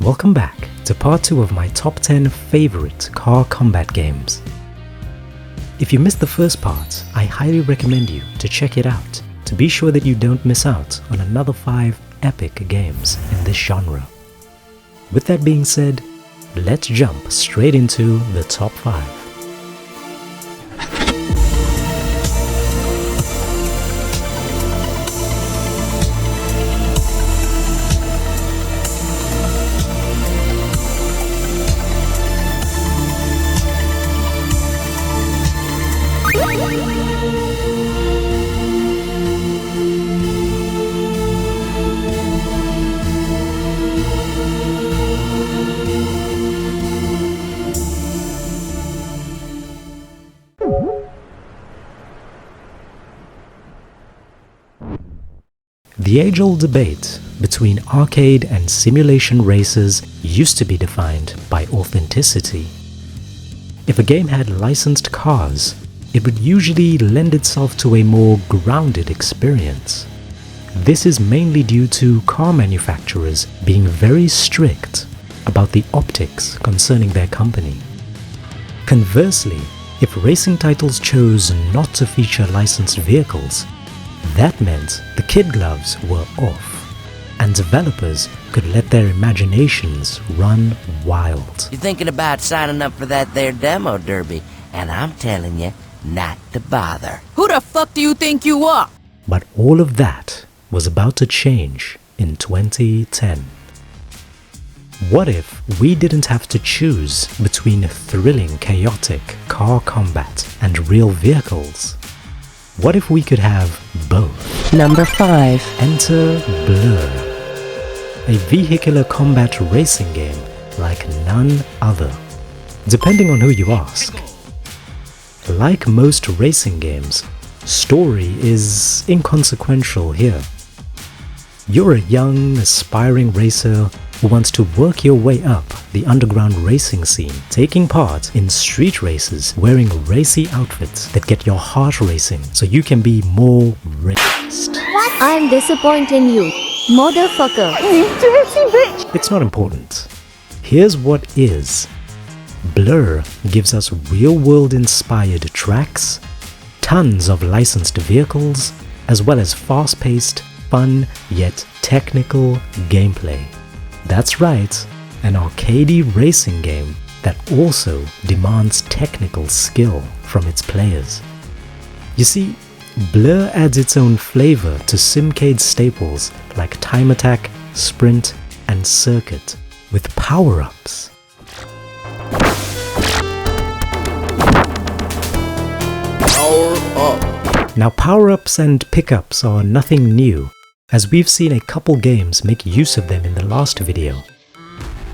Welcome back to part 2 of my top 10 favorite car combat games. If you missed the first part, I highly recommend you to check it out to be sure that you don't miss out on another 5 epic games in this genre. With that being said, let's jump straight into the top 5. The age-old debate between arcade and simulation races used to be defined by authenticity. If a game had licensed cars, it would usually lend itself to a more grounded experience. This is mainly due to car manufacturers being very strict about the optics concerning their company. Conversely, if racing titles chose not to feature licensed vehicles, that meant the kid gloves were off, and developers could let their imaginations run wild. You're thinking about signing up for that there demo derby, and I'm telling you not to bother. Who the fuck do you think you are? But all of that was about to change in 2010. What if we didn't have to choose between thrilling, chaotic car combat and real vehicles? What if we could have both? Number 5. Enter Blur, a vehicular combat racing game like none other, depending on who you ask. Like most racing games, story is inconsequential here. You're a young, aspiring racer who wants to work your way up the underground racing scene, taking part in street races, wearing racy outfits that get your heart racing so you can be more raced. I'm disappointed in you, motherfucker. You dirty bitch! It's not important. Here's what is. Blur gives us real-world inspired tracks, tons of licensed vehicles, as well as fast-paced, fun yet technical gameplay. That's right, an arcadey racing game that also demands technical skill from its players. You see, Blur adds its own flavor to Simcade staples like Time Attack, Sprint, and Circuit with power-ups. Power up. Now power-ups and pickups are nothing new, as we've seen a couple games make use of them in the last video.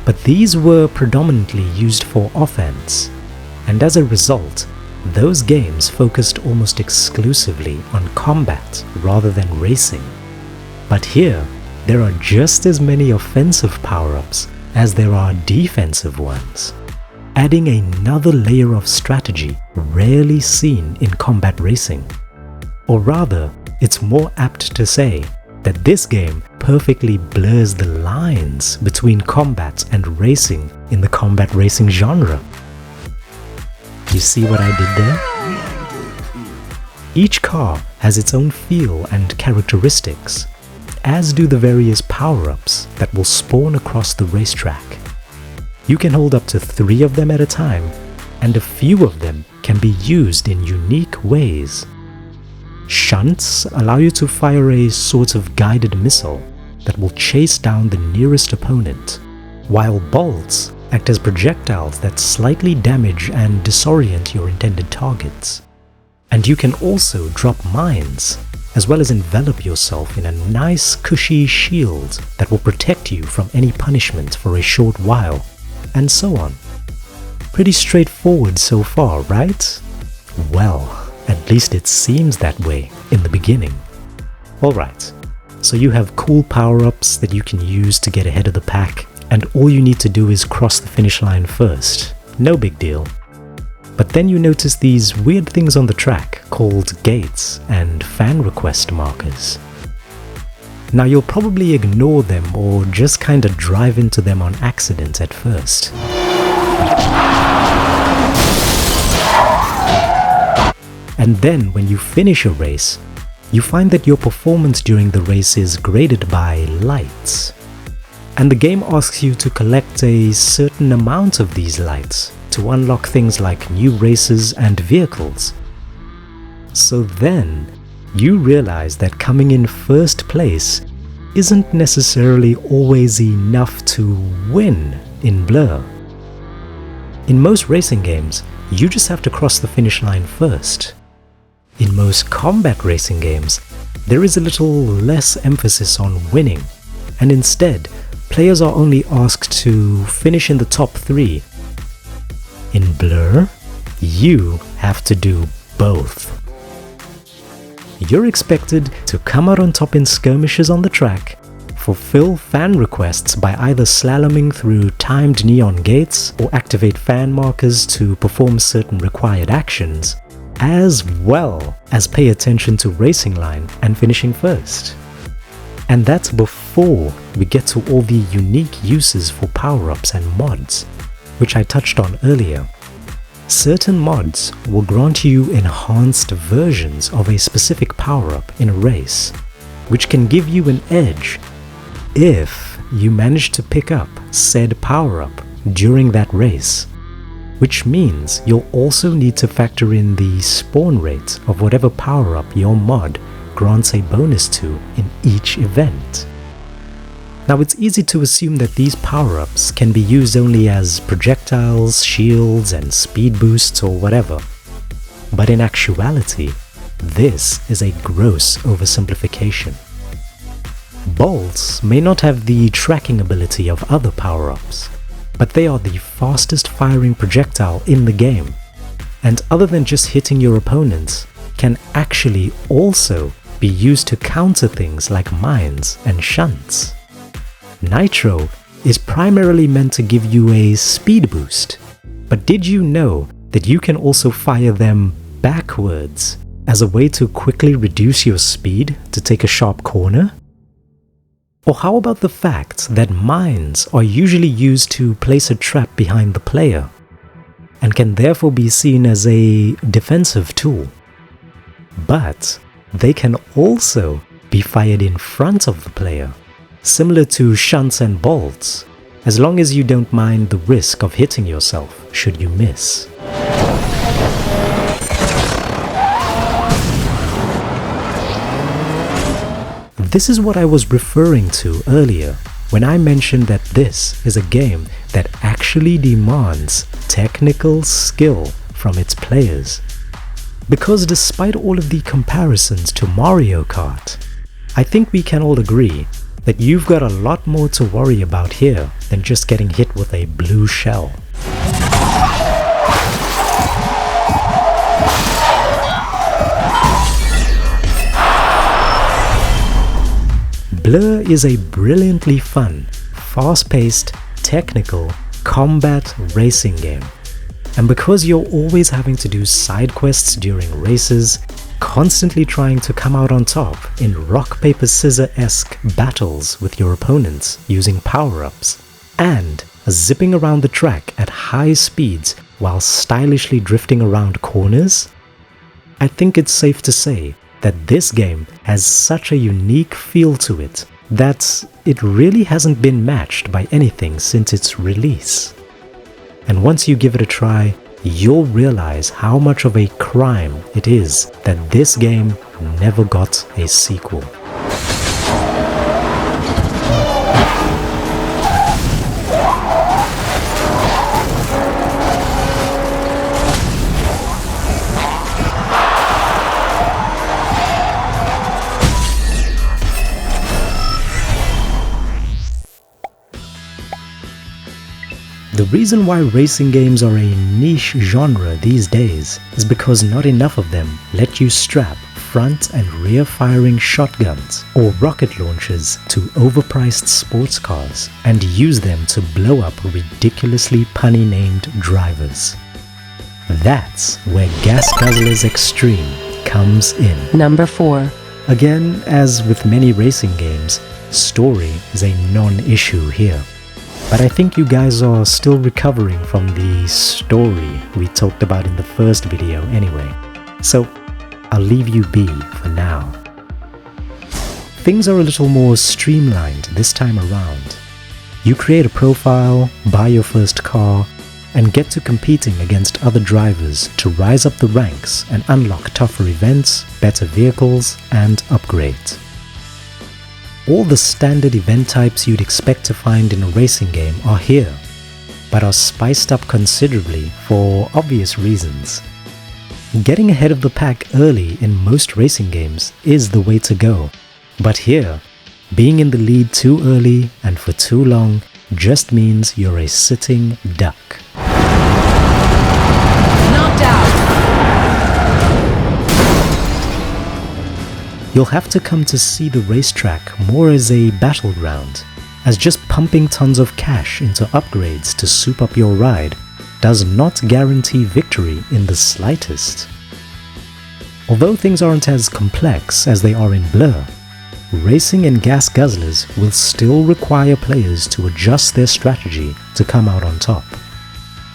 But these were predominantly used for offense, and as a result, those games focused almost exclusively on combat rather than racing. But here, there are just as many offensive power-ups as there are defensive ones, adding another layer of strategy rarely seen in combat racing. Or rather, it's more apt to say that this game perfectly blurs the lines between combat and racing in the combat racing genre. You see what I did there? Each car has its own feel and characteristics, as do the various power-ups that will spawn across the racetrack. You can hold up to 3 of them at a time, and a few of them can be used in unique ways. Shunts allow you to fire a sort of guided missile that will chase down the nearest opponent, while bolts act as projectiles that slightly damage and disorient your intended targets. And you can also drop mines, as well as envelop yourself in a nice cushy shield that will protect you from any punishment for a short while, and so on. Pretty straightforward so far, right? Well, at least it seems that way in the beginning. Alright, so you have cool power-ups that you can use to get ahead of the pack, and all you need to do is cross the finish line first. No big deal. But then you notice these weird things on the track called gates and fan request markers. Now you'll probably ignore them or just kinda drive into them on accident at first. And then when you finish a race, you find that your performance during the race is graded by lights. And the game asks you to collect a certain amount of these lights to unlock things like new races and vehicles. So then, you realize that coming in first place isn't necessarily always enough to win in Blur. In most racing games, you just have to cross the finish line first. In most combat racing games, there is a little less emphasis on winning, and instead, players are only asked to finish in the top 3. In Blur, you have to do both. You're expected to come out on top in skirmishes on the track, fulfill fan requests by either slaloming through timed neon gates or activate fan markers to perform certain required actions, as well as pay attention to racing line and finishing first. And that's before we get to all the unique uses for power-ups and mods, which I touched on earlier. Certain mods will grant you enhanced versions of a specific power-up in a race, which can give you an edge if you manage to pick up said power-up during that race. Which means you'll also need to factor in the spawn rate of whatever power-up your mod grants a bonus to in each event. Now it's easy to assume that these power-ups can be used only as projectiles, shields, and speed boosts or whatever. But in actuality, this is a gross oversimplification. Bolts may not have the tracking ability of other power-ups, but they are the fastest firing projectile in the game, and other than just hitting your opponents, can actually also be used to counter things like mines and shunts. Nitro is primarily meant to give you a speed boost, but did you know that you can also fire them backwards as a way to quickly reduce your speed to take a sharp corner? Or how about the fact that mines are usually used to place a trap behind the player, and can therefore be seen as a defensive tool? But they can also be fired in front of the player, similar to shunts and bolts, as long as you don't mind the risk of hitting yourself should you miss. This is what I was referring to earlier when I mentioned that this is a game that actually demands technical skill from its players. Because despite all of the comparisons to Mario Kart, I think we can all agree that you've got a lot more to worry about here than just getting hit with a blue shell. Blur is a brilliantly fun, fast-paced, technical, combat racing game. And because you're always having to do side quests during races, constantly trying to come out on top in rock-paper-scissor-esque battles with your opponents using power-ups, and zipping around the track at high speeds while stylishly drifting around corners, I think it's safe to say that this game has such a unique feel to it that it really hasn't been matched by anything since its release. And once you give it a try, you'll realize how much of a crime it is that this game never got a sequel. The reason why racing games are a niche genre these days is because not enough of them let you strap front and rear firing shotguns or rocket launchers to overpriced sports cars and use them to blow up ridiculously punny named drivers. That's where Guzzlers Extreme comes in. Number 4. Again, as with many racing games, story is a non-issue here. But I think you guys are still recovering from the story we talked about in the first video anyway. So I'll leave you be for now. Things are a little more streamlined this time around. You create a profile, buy your first car, and get to competing against other drivers to rise up the ranks and unlock tougher events, better vehicles, and upgrades. All the standard event types you'd expect to find in a racing game are here, but are spiced up considerably for obvious reasons. Getting ahead of the pack early in most racing games is the way to go, but here, being in the lead too early and for too long just means you're a sitting duck. Knocked out. You'll have to come to see the racetrack more as a battleground, as just pumping tons of cash into upgrades to soup up your ride does not guarantee victory in the slightest. Although things aren't as complex as they are in Blur, racing in Gas Guzzlers will still require players to adjust their strategy to come out on top.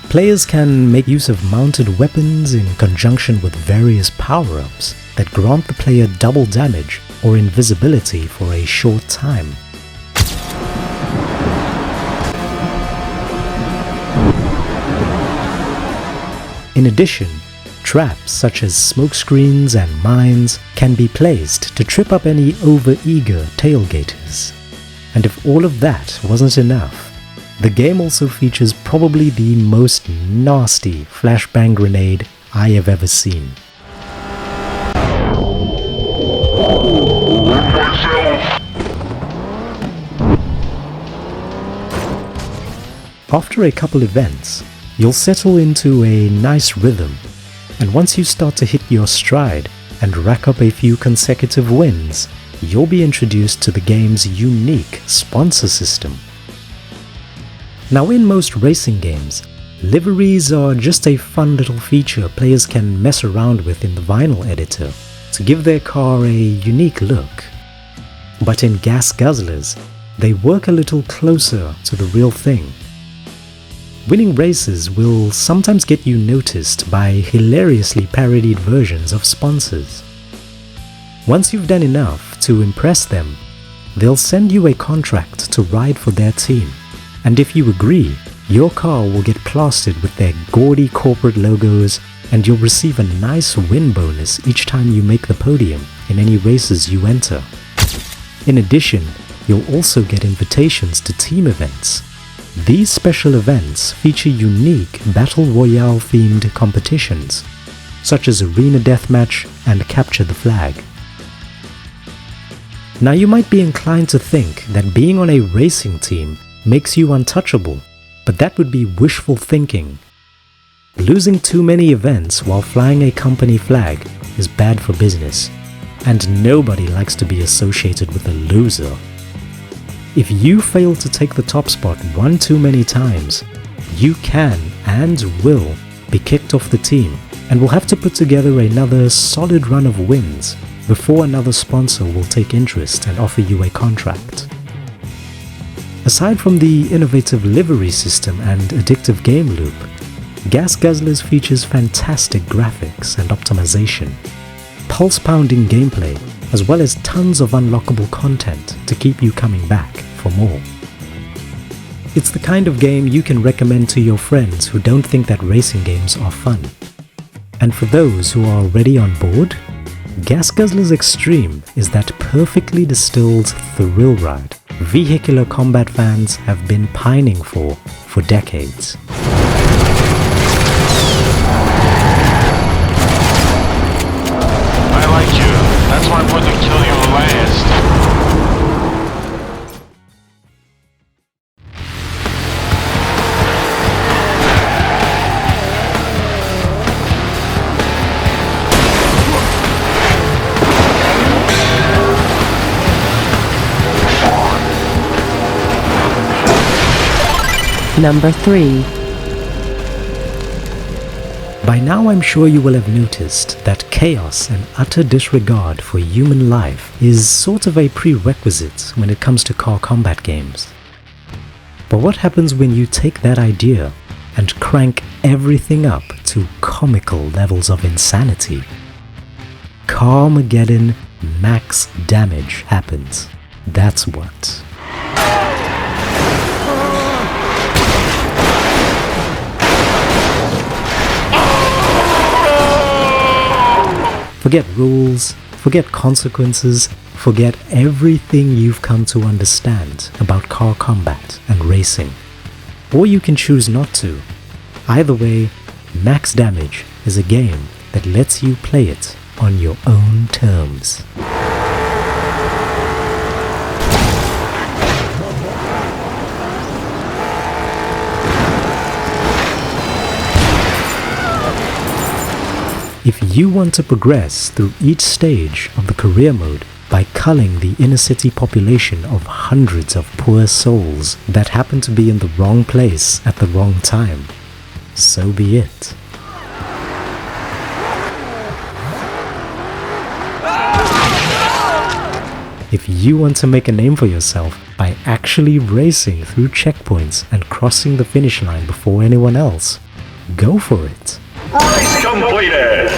Players can make use of mounted weapons in conjunction with various power-ups that grant the player double damage or invisibility for a short time. In addition, traps such as smoke screens and mines can be placed to trip up any over-eager tailgaters. And if all of that wasn't enough, the game also features probably the most nasty flashbang grenade I have ever seen. After a couple events, you'll settle into a nice rhythm, and once you start to hit your stride and rack up a few consecutive wins, you'll be introduced to the game's unique sponsor system. Now, in most racing games, liveries are just a fun little feature players can mess around with in the vinyl editor to give their car a unique look. But in Gas Guzzlers, they work a little closer to the real thing. Winning races will sometimes get you noticed by hilariously parodied versions of sponsors. Once you've done enough to impress them, they'll send you a contract to ride for their team, and if you agree, your car will get plastered with their gaudy corporate logos, and you'll receive a nice win bonus each time you make the podium in any races you enter. In addition, you'll also get invitations to team events. These special events feature unique Battle Royale themed competitions, such as Arena Deathmatch and Capture the Flag. Now, you might be inclined to think that being on a racing team makes you untouchable, but that would be wishful thinking. Losing too many events while flying a company flag is bad for business, and nobody likes to be associated with a loser. If you fail to take the top spot one too many times, you can and will be kicked off the team and will have to put together another solid run of wins before another sponsor will take interest and offer you a contract. Aside from the innovative livery system and addictive game loop, Gas Guzzlers features fantastic graphics and optimization, pulse-pounding gameplay, as well as tons of unlockable content to keep you coming back for more. It's the kind of game you can recommend to your friends who don't think that racing games are fun. And for those who are already on board, Gas Guzzlers Extreme is that perfectly distilled thrill ride vehicular combat fans have been pining for decades. I like you. That's why I'm going to kill you last. Number 3. By now I'm sure you will have noticed that chaos and utter disregard for human life is sort of a prerequisite when it comes to car combat games. But what happens when you take that idea and crank everything up to comical levels of insanity? Carmageddon max damage happens. That's what. Forget rules, forget consequences, forget everything you've come to understand about car combat and racing. Or you can choose not to. Either way, Max Damage is a game that lets you play it on your own terms. If you want to progress through each stage of the career mode by culling the inner city population of hundreds of poor souls that happen to be in the wrong place at the wrong time, so be it. If you want to make a name for yourself by actually racing through checkpoints and crossing the finish line before anyone else, go for it. Race completed!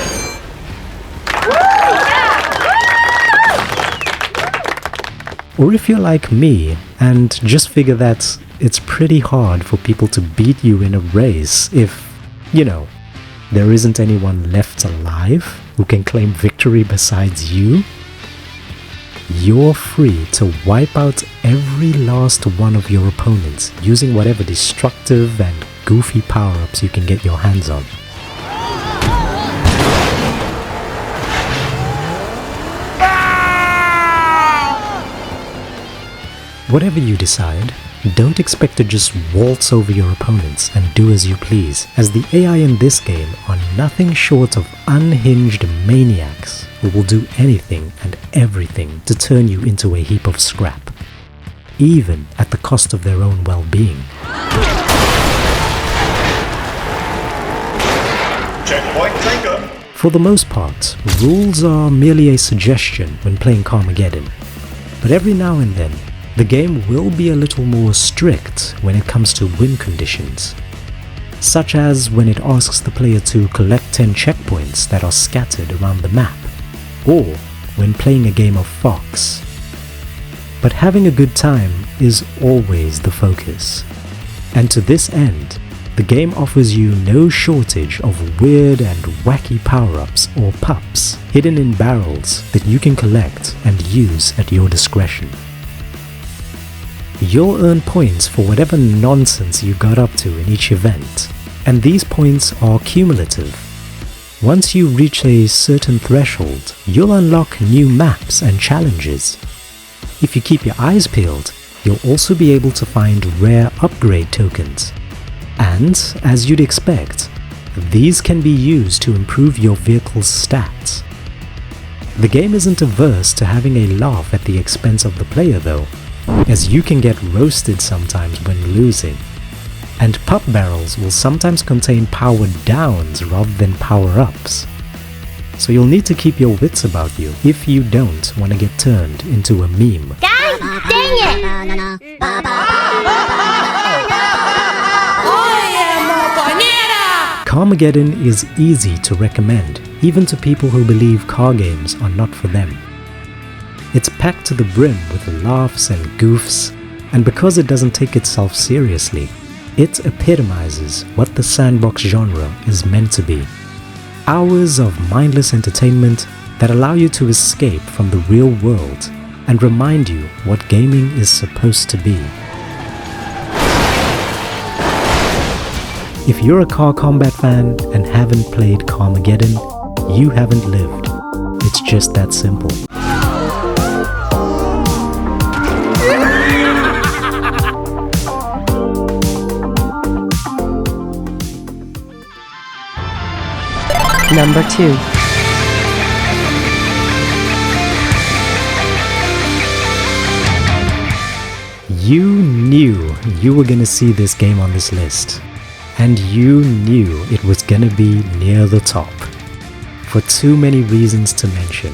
Or if you're like me and just figure that it's pretty hard for people to beat you in a race if, you know, there isn't anyone left alive who can claim victory besides you, you're free to wipe out every last one of your opponents using whatever destructive and goofy power-ups you can get your hands on. Whatever you decide, don't expect to just waltz over your opponents and do as you please, as the AI in this game are nothing short of unhinged maniacs who will do anything and everything to turn you into a heap of scrap, even at the cost of their own well-being. Checkpoint taken! For the most part, rules are merely a suggestion when playing Carmageddon, but every now and then, the game will be a little more strict when it comes to win conditions, such as when it asks the player to collect 10 checkpoints that are scattered around the map, or when playing a game of Fox. But having a good time is always the focus, and to this end, the game offers you no shortage of weird and wacky power-ups or pups hidden in barrels that you can collect and use at your discretion. You'll earn points for whatever nonsense you got up to in each event, and these points are cumulative. Once you reach a certain threshold, you'll unlock new maps and challenges. If you keep your eyes peeled, you'll also be able to find rare upgrade tokens. And, as you'd expect, these can be used to improve your vehicle's stats. The game isn't averse to having a laugh at the expense of the player though, as you can get roasted sometimes when losing, and pup barrels will sometimes contain power downs rather than power ups. So you'll need to keep your wits about you if you don't want to get turned into a meme. God dang it! Carmageddon is easy to recommend, even to people who believe car games are not for them. It's packed to the brim with laughs and goofs, and because it doesn't take itself seriously, it epitomizes what the sandbox genre is meant to be. Hours of mindless entertainment that allow you to escape from the real world and remind you what gaming is supposed to be. If you're a car combat fan and haven't played Carmageddon, you haven't lived. It's just that simple. Number 2. You knew you were gonna see this game on this list, and you knew it was gonna be near the top. for too many reasons to mention.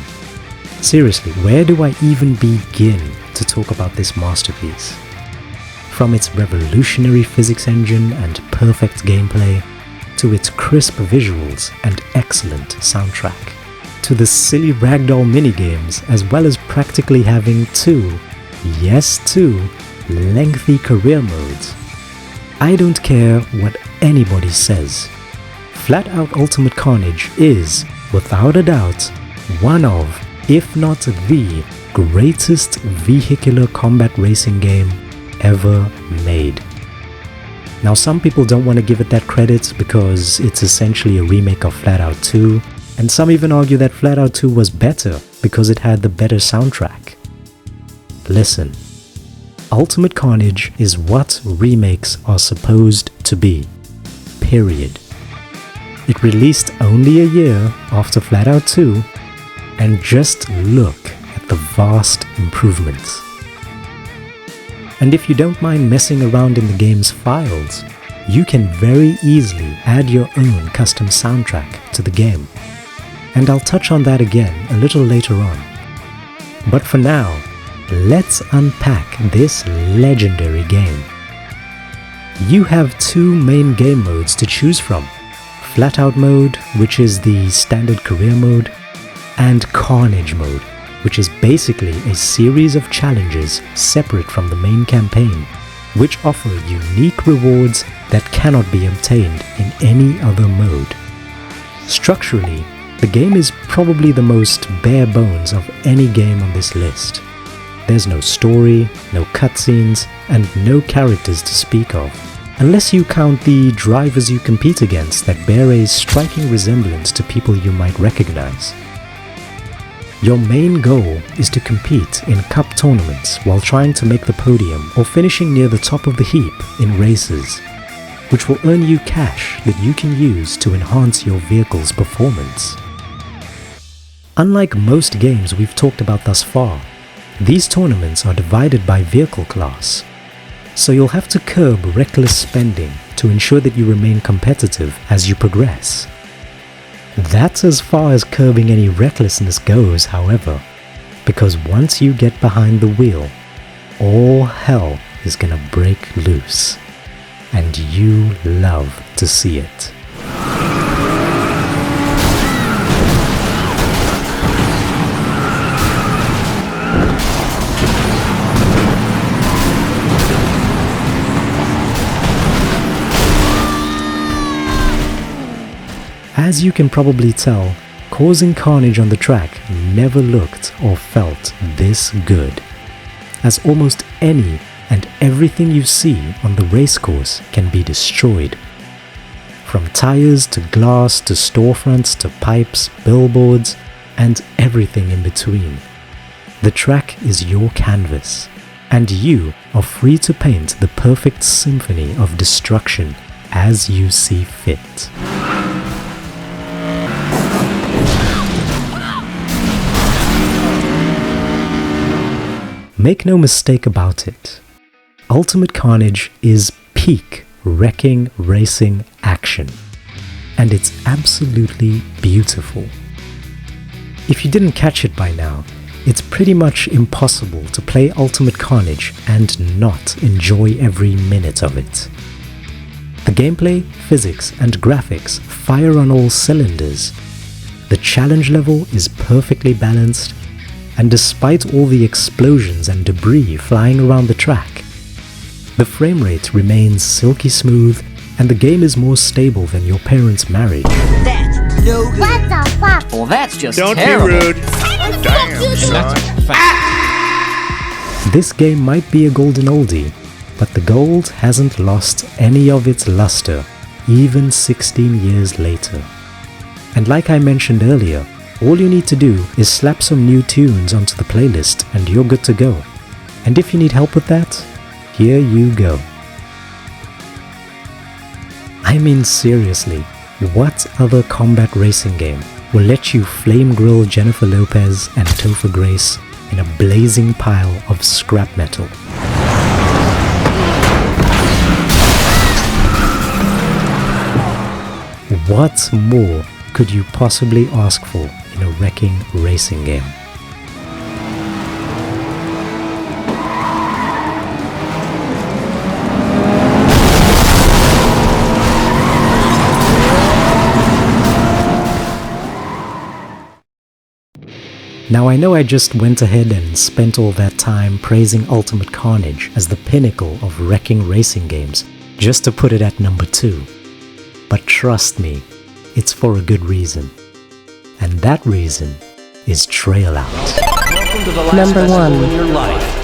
Seriously, where do I even begin to talk about this masterpiece? From its revolutionary physics engine and perfect gameplay, to its crisp visuals and excellent soundtrack, to the silly ragdoll minigames, as well as practically having two, yes two, lengthy career modes. I don't care what anybody says. Flatout Ultimate Carnage is, without a doubt, one of, if not the greatest vehicular combat racing game ever made. Now, some people don't want to give it that credit because it's essentially a remake of Flatout 2, and some even argue that Flatout 2 was better because it had the better soundtrack. Listen, Ultimate Carnage is what remakes are supposed to be. Period. It released only a year after Flatout 2, and just look at the vast improvements. And if you don't mind messing around in the game's files, you can very easily add your own custom soundtrack to the game. And I'll touch on that again a little later on. But for now, let's unpack this legendary game. You have two main game modes to choose from: Flatout mode, which is the standard career mode, and Carnage mode, which is basically a series of challenges separate from the main campaign, which offer unique rewards that cannot be obtained in any other mode. Structurally, the game is probably the most bare bones of any game on this list. There's no story, no cutscenes, and no characters to speak of, unless you count the drivers you compete against that bear a striking resemblance to people you might recognize. Your main goal is to compete in cup tournaments while trying to make the podium or finishing near the top of the heap in races, which will earn you cash that you can use to enhance your vehicle's performance. Unlike most games we've talked about thus far, these tournaments are divided by vehicle class, so you'll have to curb reckless spending to ensure that you remain competitive as you progress. That's as far as curbing any recklessness goes, however, because once you get behind the wheel, all hell is gonna break loose, and you love to see it. As you can probably tell, causing carnage on the track never looked or felt this good, as almost any and everything you see on the racecourse can be destroyed. From tires to glass to storefronts to pipes, billboards, and everything in between. The track is your canvas, and you are free to paint the perfect symphony of destruction as you see fit. Make no mistake about it, Ultimate Carnage is peak wrecking racing action, and it's absolutely beautiful. If you didn't catch it by now, it's pretty much impossible to play Ultimate Carnage and not enjoy every minute of it. The gameplay, physics, and graphics fire on all cylinders. The challenge level is perfectly balanced, and despite all the explosions and debris flying around the track, the frame rate remains silky smooth and the game is more stable than your parents' marriage. That's no good. What the fuck? Well, that's just Don't terrible. be rude. Damn, son. This game might be a golden oldie, but the gold hasn't lost any of its luster, even 16 years later. And like I mentioned earlier, all you need to do is slap some new tunes onto the playlist and you're good to go. And if you need help with that, here you go. I mean seriously, what other combat racing game will let you flame grill Jennifer Lopez and Topher Grace in a blazing pile of scrap metal? What more could you possibly ask for in a wrecking racing game? Now I know I just went ahead and spent all that time praising Ultimate Carnage as the pinnacle of wrecking racing games, just to put it at number 2. But trust me, it's for a good reason. And that reason is Trailout. Welcome to the last Number festival 1. in your life.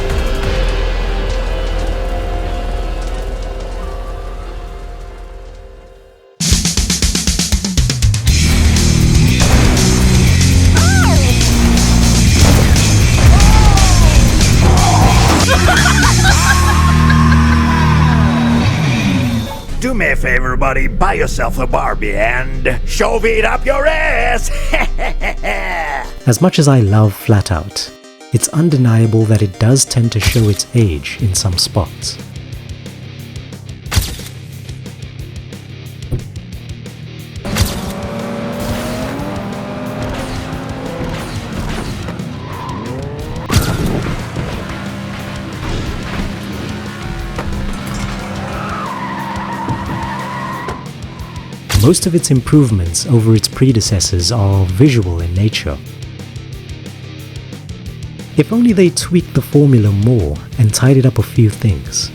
Do me a favor, buddy. Buy yourself a Barbie and shove it up your ass. As much as I love Flatout, it's undeniable that it does tend to show its age in some spots. Most of its improvements over its predecessors are visual in nature. If only they tweaked the formula more and tidied up a few things.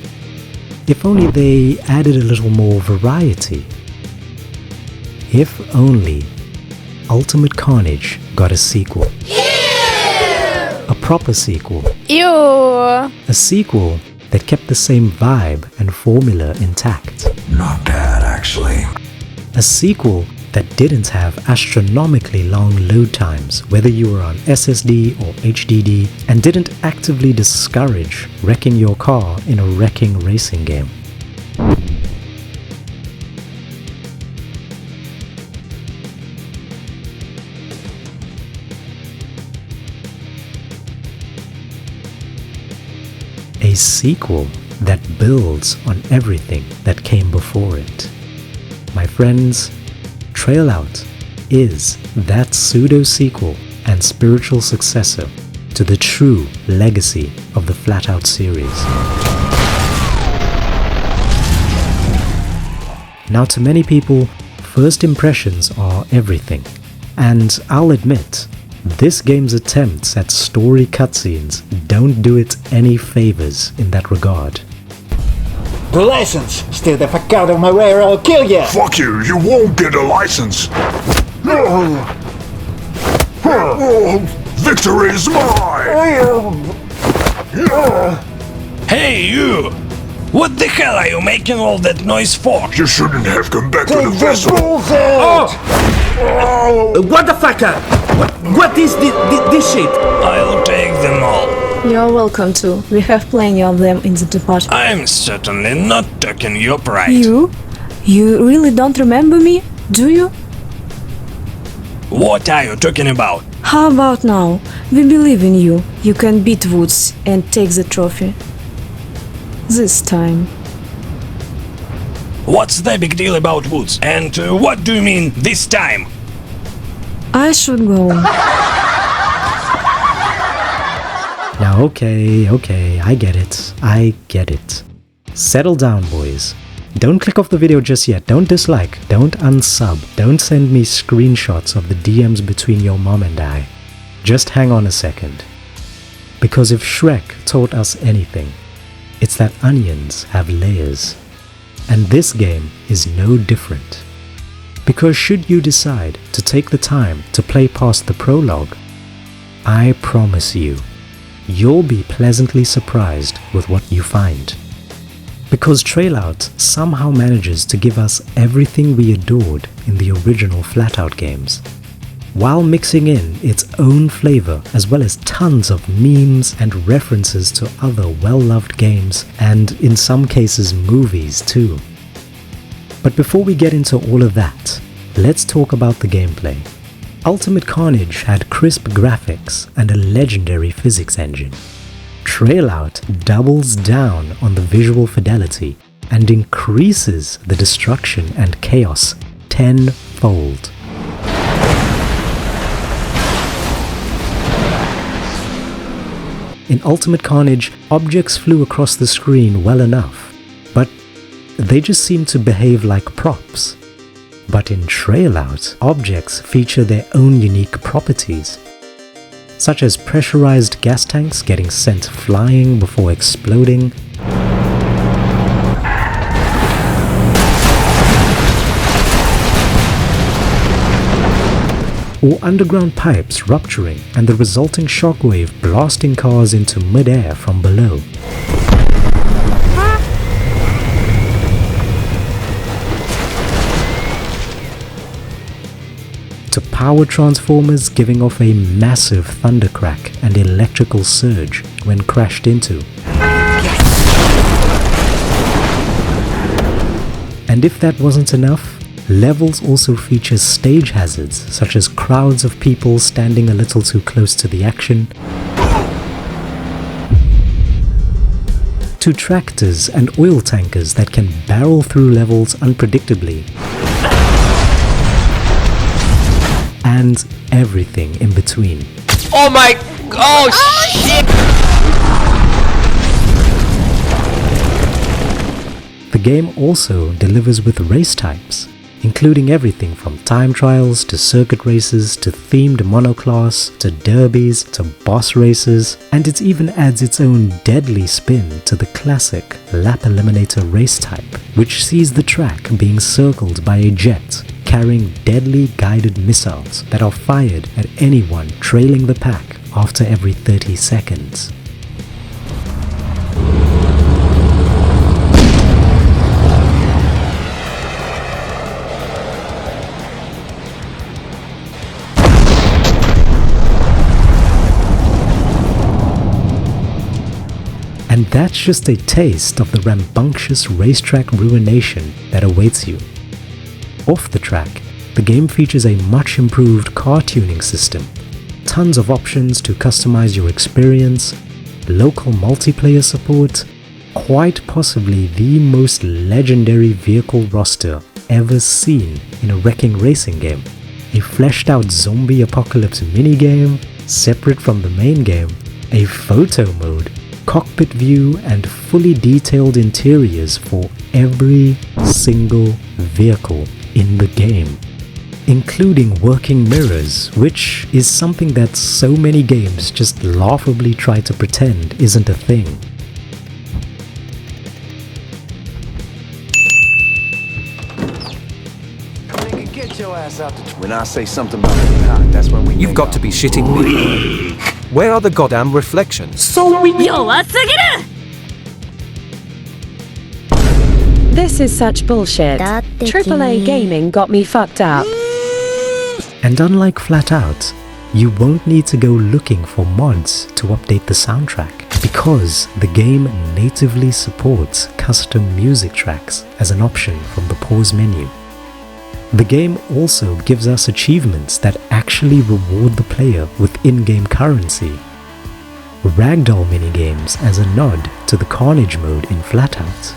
If only they added a little more variety. If only Ultimate Carnage got a sequel. A proper sequel. Ew! A sequel that kept the same vibe and formula intact. Not bad, actually. A sequel that didn't have astronomically long load times, whether you were on SSD or HDD, and didn't actively discourage wrecking your car in a wrecking racing game. A sequel that builds on everything that came before it. My friends, Trailout is that pseudo-sequel and spiritual successor to the true legacy of the Flatout series. Now, to many people, first impressions are everything, and I'll admit, this game's attempts at story cutscenes don't do it any favors in that regard. The license! Stay the fuck out of my way or I'll kill ya! Fuck you, you won't get a license. Victory is mine! Hey, you! What the hell are you making all that noise for? You shouldn't have come back to the Take the vessel. rules out! What the fucker? What is this shit? I'll take them all. You're welcome to. We have plenty of them in the department. I'm certainly not taking your pride. You? You really don't remember me? Do you? What are you talking about? How about now? We believe in you. You can beat Woods and take the trophy. This time. What's the big deal about Woods? And what do you mean this time? I should go. Now okay, I get it. Settle down, boys. Don't click off the video just yet, don't dislike, don't unsub, don't send me screenshots of the DMs between your mom and I. Just hang on a second. Because if Shrek taught us anything, it's that onions have layers. And this game is no different. Because should you decide to take the time to play past the prologue, I promise you'll be pleasantly surprised with what you find. Because Trailout somehow manages to give us everything we adored in the original Flatout games, while mixing in its own flavor as well as tons of memes and references to other well-loved games and in some cases movies too. But before we get into all of that, let's talk about the gameplay. Ultimate Carnage had crisp graphics and a legendary physics engine. Trailout doubles down on the visual fidelity and increases the destruction and chaos tenfold. In Ultimate Carnage, objects flew across the screen well enough, but they just seemed to behave like props. But in Flatout, objects feature their own unique properties, such as pressurized gas tanks getting sent flying before exploding, or underground pipes rupturing and the resulting shockwave blasting cars into mid-air from below. To power transformers giving off a massive thundercrack and electrical surge when crashed into. And if that wasn't enough, levels also feature stage hazards such as crowds of people standing a little too close to the action, to tractors and oil tankers that can barrel through levels unpredictably, and everything in between. Oh my... Oh shit! The game also delivers with race types, including everything from time trials to circuit races to themed monoclass to derbies to boss races, and it even adds its own deadly spin to the classic lap eliminator race type, which sees the track being circled by a jet carrying deadly guided missiles that are fired at anyone trailing the pack after every 30 seconds. And that's just a taste of the rambunctious racetrack ruination that awaits you. Off the track, the game features a much improved car tuning system, tons of options to customize your experience, local multiplayer support, quite possibly the most legendary vehicle roster ever seen in a wrecking racing game, a fleshed out zombie apocalypse minigame separate from the main game, a photo mode, cockpit view, and fully detailed interiors for every single vehicle in the game, including working mirrors, which is something that so many games just laughably try to pretend isn't a thing. Get your ass out the... When I say something about the cock, that's when we... You've got to be shitting me. Where are the goddamn reflections? This is such bullshit. AAA gaming got me fucked up. And unlike Flatout, you won't need to go looking for mods to update the soundtrack, because the game natively supports custom music tracks as an option from the pause menu. The game also gives us achievements that actually reward the player with in-game currency. Ragdoll minigames as a nod to the Carnage mode in Flatout.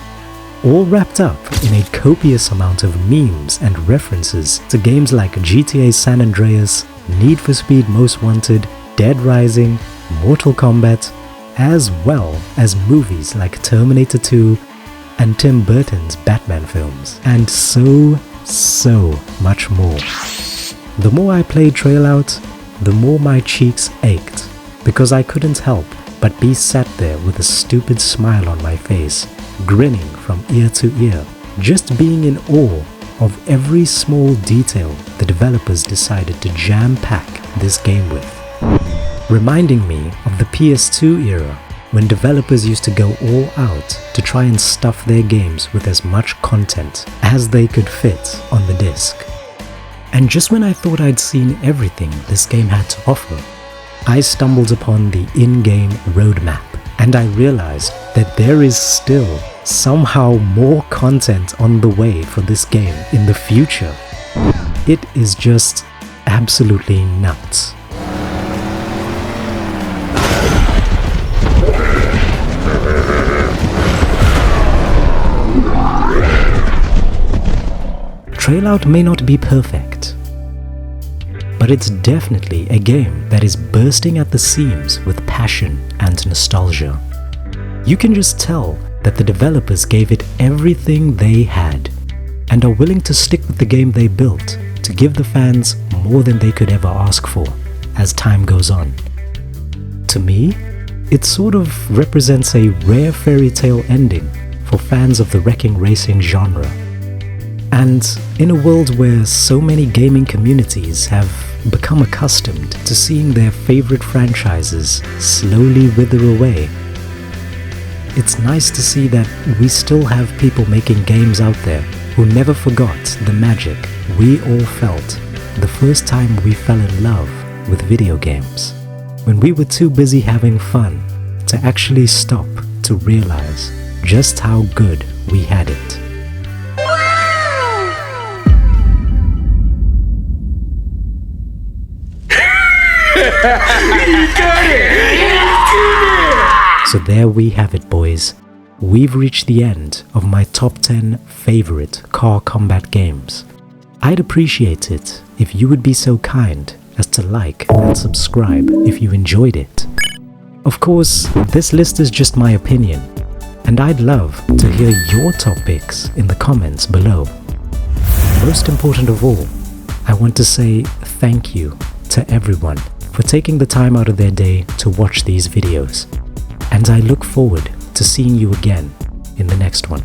All wrapped up in a copious amount of memes and references to games like GTA San Andreas, Need for Speed Most Wanted, Dead Rising, Mortal Kombat, as well as movies like Terminator 2 and Tim Burton's Batman films, and so much more. The more I played Flatout, the more my cheeks ached, because I couldn't help but be sat there with a stupid smile on my face, grinning from ear to ear, just being in awe of every small detail the developers decided to jam-pack this game with. Reminding me of the PS2 era, when developers used to go all out to try and stuff their games with as much content as they could fit on the disc. And just when I thought I'd seen everything this game had to offer, I stumbled upon the in-game roadmap, and I realized that there is still somehow more content on the way for this game in the future. It is just absolutely nuts. Flatout may not be perfect, but it's definitely a game that is bursting at the seams with passion and nostalgia. You can just tell that the developers gave it everything they had and are willing to stick with the game they built to give the fans more than they could ever ask for as time goes on. To me, it sort of represents a rare fairy tale ending for fans of the wrecking racing genre. And in a world where so many gaming communities have become accustomed to seeing their favorite franchises slowly wither away, it's nice to see that we still have people making games out there who never forgot the magic we all felt the first time we fell in love with video games, when we were too busy having fun to actually stop to realize just how good we had it. So there we have it, boys. We've reached the end of my top 10 favorite car combat games. I'd appreciate it if you would be so kind as to like and subscribe if you enjoyed it. Of course, this list is just my opinion, and I'd love to hear your top picks in the comments below. Most important of all, I want to say thank you to everyone for taking the time out of their day to watch these videos, and I look forward to seeing you again in the next one.